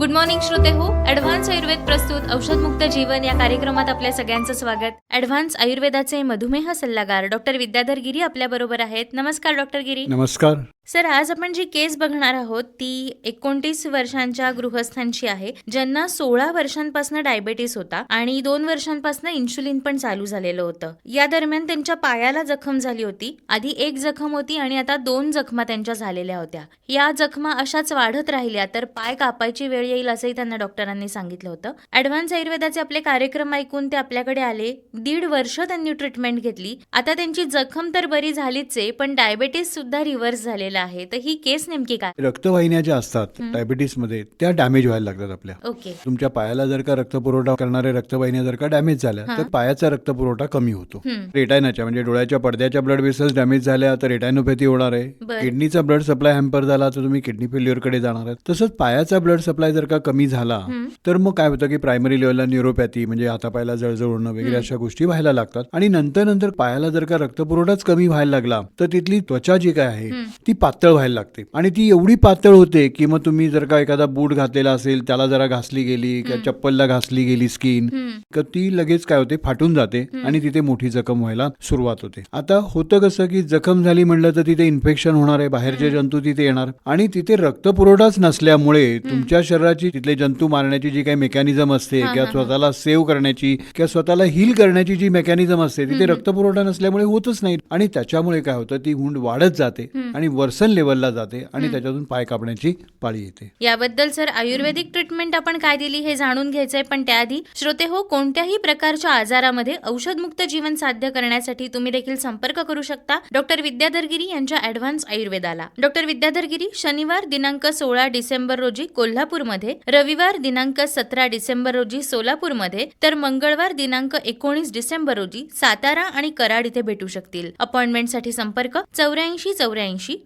Good morning श्रोते हो. Advance Ayurveda प्रस्तुत औषधमुक्त जीवन या कार्यक्रमात आपल्या सगळ्यांचं स्वागत. ॲडव्हान्स आयुर्वेदाचे मधुमेह सल्लागार डॉक्टर विद्याधर गिरी आपल्या बरोबर आहेत. नमस्कार डॉक्टर गिरी. नमस्कार सर, आज आपण जी केस बघणार आहोत ती 29 वर्षांच्या गृहस्थांची आहे, ज्यांना 16 वर्षांपासून डायबेटीस होता आणि 2 वर्षांपासून इन्शुलिन पण चालू झालेलं होतं. या दरम्यान त्यांच्या पायाला जखम झाली होती. आधी 1 जखम होती आणि आता 2 जखमा त्यांच्या झालेल्या होत्या. या जखमा अशाच वाढत राहिल्या तर पाय कापायची वेळ येईल असंही त्यांना डॉक्टरांनी सांगितलं होतं. ॲडव्हान्स आयुर्वेदाचे आपले कार्यक्रम ऐकून ते आपल्याकडे आले. 1.5 वर्ष त्यांनी ट्रीटमेंट घेतली. आता त्यांची जखम तर बरी झालीच आहे, पण डायबेटीस सुद्धा रिव्हर्स झालेला आहे. तर ही केस नेमकी काय? रक्तवाहिन्या ज्या असतात डायबिटीस मध्ये त्या डॅमेज व्हायला लागतात आपल्या. ओके. तुमच्या पायाला जर का रक्तपुरवठा करणारे रक्तवाहिन्या जर का डॅमेज झाल्या तर पायाचा रक्तपुरवठा कमी होतो. रेटायनाच्या म्हणजे डोळ्याच्या पडद्याच्या ब्लड वेसल्स डॅमेज झाल्या तर रेटायनोपॅथी होणार आहे. किडनीचा ब्लड सप्लाय हॅम्पर झाला तर तुम्ही किडनी फेल्युअर कडे जाणार आहे. तसंच पायाचा ब्लड सप्लाय जर का कमी झाला तर मग काय होतं की प्रायमरी लेवलला न्यूरोपॅथी म्हणजे हातापायाला जळजळ होणं वगैरे अशा गोष्टी व्हायला लागतात. आणि नंतर पायाला जर का रक्तपुरवठाच कमी व्हायला लागला तर तिथली त्वचा जी काय आहे ती पातळ व्हायला लागते आणि ती एवढी पातळ होते की मग तुम्ही जर का एखादा बूट घातलेला असेल त्याला जरा घासली गेली किंवा चप्पलला घासली गेली स्किन तर ती लगेच काय होते फाटून जाते आणि तिथे मोठी जखम व्हायला सुरुवात होते. आता होतं कसं की जखम झाली म्हणलं तर तिथे इन्फेक्शन होणार आहे, बाहेरचे जंतू तिथे येणार आणि तिथे रक्तपुरवठाच नसल्यामुळे तुमच्या शरीराची तिथले जंतू मारण्याची जी काही मेकॅनिझम असते किंवा स्वतःला सेव्ह करण्याची किंवा स्वतःला हील करण्याची जी मेकॅनिझम असते तिथे रक्तपुरवठा नसल्यामुळे होतच नाही आणि त्याच्यामुळे काय होतं ती हुंड वाढत जाते आणि वर्सन लेवलला जाते आणि त्याच्यातून पाय कापण्याची पाळी येते. याबद्दल सर आयुर्वेदिक ट्रीटमेंट आपण काय दिली हे जाणून घ्यायचंय, पण त्याआधी श्रोते हो, कोणत्याही प्रकारच्या आजारामध्ये औषधमुक्त जीवन साध्य करण्यासाठी तुम्ही देखील संपर्क करू शकता डॉक्टर विद्याधर गिरी यांच्या ॲडव्हान्स आयुर्वेदाला. डॉक्टर विद्याधर गिरी शनिवार दिनांक 16 डिसेंबर रोजी कोल्हापूरमध्ये, रविवार दिनांक 17 डिसेंबर रोजी सोलापूरमध्ये, तर मंगळवार दिनांक 19 डिसेंबर रोजी सातारा आणि कराड इथे भेटू शकतील. अपॉइंटमेंटसाठी संपर्क 84 84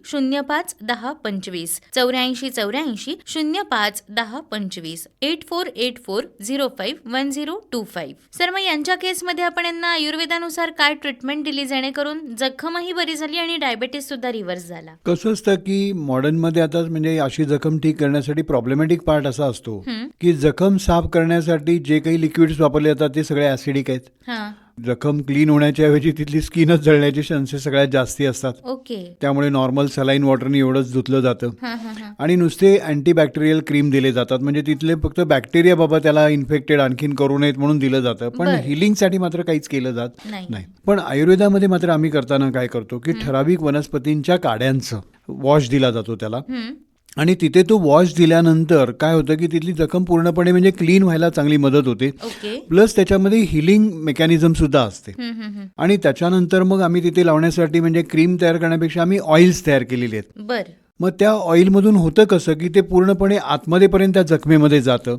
05 10 25 84 84 05 10 25 8484 05 1025. सर, मग यांच्या केसमध्ये आपण यांना आयुर्वेदानुसार काय ट्रीटमेंट दिली जेणेकरून जखमही बरी झाली आणि डायबेटीस सुद्धा रिव्हर्स झाला? कसं असतं की मॉडर्न मध्ये आता म्हणजे अशी जखम ठीक करण्यासाठी प्रॉब्लेमॅटिक पार्ट असा असतो की जखम साफ करण्यासाठी जे काही लिक्विड्स वापरले जातात ते सगळे ऍसिडिक आहेत. जखम क्लीन होण्याच्या ऐवजी तिथली स्किनच जळण्याचे चान्सेस सगळ्यात जास्ती असतात. ओके. त्यामुळे नॉर्मल सलाईन वॉटरनी एवढंच धुतलं जातं आणि नुसते अँटीबॅक्टेरियल क्रीम दिले जातात म्हणजे तिथले फक्त बॅक्टेरिया बाबा त्याला इन्फेक्टेड आणखीन करू नयेत म्हणून दिलं जातं, पण हिलिंगसाठी मात्र काहीच केलं जात नाही. पण आयुर्वेदामध्ये मात्र आम्ही करताना काय करतो की ठराविक वनस्पतींच्या काड्यांचं वॉश दिला जातो त्याला आणि तिथे तो वॉश दिल्यानंतर काय होतं की तिथली जखम पूर्णपणे म्हणजे क्लीन व्हायला चांगली मदत होते. प्लस त्याच्यामध्ये हिलिंग मेकॅनिझम सुद्धा असते. आणि त्याच्यानंतर मग आम्ही तिथे लावण्यासाठी म्हणजे क्रीम तयार करण्यापेक्षा आम्ही ऑइल्स तयार केलेले आहेत. बरं. मग त्या ऑइलमधून होतं कसं की ते पूर्णपणे आतमध्ये पर्यंत त्या जखमेमध्ये जातं,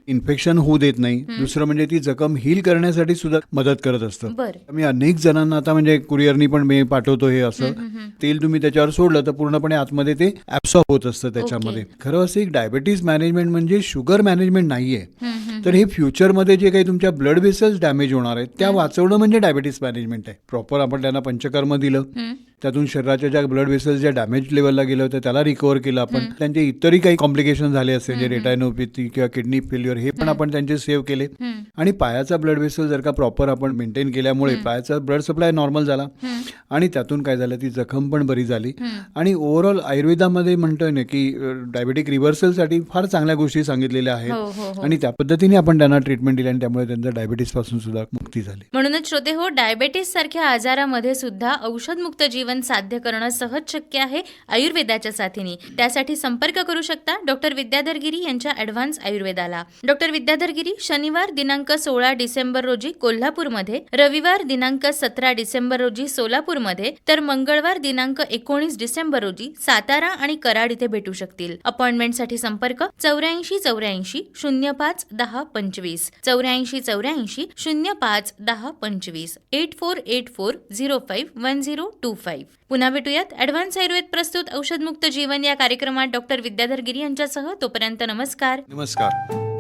इन्फेक्शन होऊ देत नाही. दुसरं म्हणजे ती जखम हील करण्यासाठी सुद्धा मदत करत असतं. मी अनेक जणांना आता म्हणजे कुरिअरनी पण मी पाठवतो हे असं तेल तुम्ही त्याच्यावर सोडलं तर पूर्णपणे आतमध्ये ते ऍब्सॉर्ब होत असतं त्याच्यामध्ये. खरं असं एक डायबिटीज मॅनेजमेंट म्हणजे शुगर मॅनेजमेंट नाहीये. तर हे फ्युचरमध्ये जे काही तुमच्या ब्लड वेसल्स डॅमेज होणार आहेत त्या वाचवणं म्हणजे डायबिटीस मॅनेजमेंट आहे. प्रॉपर आपण त्यांना पंचकर्म दिलं, त्यातून शरीराच्या ज्या ब्लड वेसल्स ज्या डॅमेज लेवलला गेलं होतं त्याला रिकव्हर केलं आपण. त्यांचे इतरही काही कॉम्प्लिकेशन झाले असते जे रेटायनोपॅथी किंवा किडनी फेल्युअर हे पण आपण त्यांचे सेव्ह केले. आणि पायाचा ब्लड वेसल जर का प्रॉपर आपण मेंटेन केल्यामुळे पायाचा ब्लड सप्लाय नॉर्मल झाला आणि त्यातून काय झालं ती जखम पण बरी झाली. आणि ओव्हरऑल आयुर्वेदामध्ये म्हणतोय ना की डायबेटिक रिव्हर्सलसाठी फार चांगल्या गोष्टी सांगितलेल्या आहेत आणि त्या पद्धतीने आपण त्यांना ट्रीटमेंट दिली आणि त्यामुळे त्यांच्या डायबिटीस पासून सुद्धा मुक्ती झाली. म्हणूनच श्रोते हो, डायबेटीस सारख्या आजारामध्ये सुद्धा औषधमुक्त जीवन साध्य करणं सहज शक्य आहे आयुर्वेदाच्या साथीने. त्यासाठी संपर्क करू शकता डॉक्टर विद्याधर गिरी यांच्या ॲडव्हान्स आयुर्वेदाला. डॉक्टर विद्याधर गिरी शनिवार दिनांक 16 डिसेंबर रोजी कोल्हापूरमध्ये, रविवार दिनांक 17 डिसेंबर रोजी सोलापूरमध्ये, तर मंगळवार दिनांक 19 डिसेंबर रोजी सातारा आणि कराड इथे भेटू शकतील. अपॉइंटमेंटसाठी संपर्क 84 84 05 10 25 84 84 05 10 25 8484 05 1025. पुन्हा भेटूयात ॲडव्हान्स आयुर्वेद प्रस्तुत औषधमुक्त जीवन या कार्यक्रमात डॉक्टर विद्याधर गिरी यांच्यासह. तोपर्यंत नमस्कार. नमस्कार.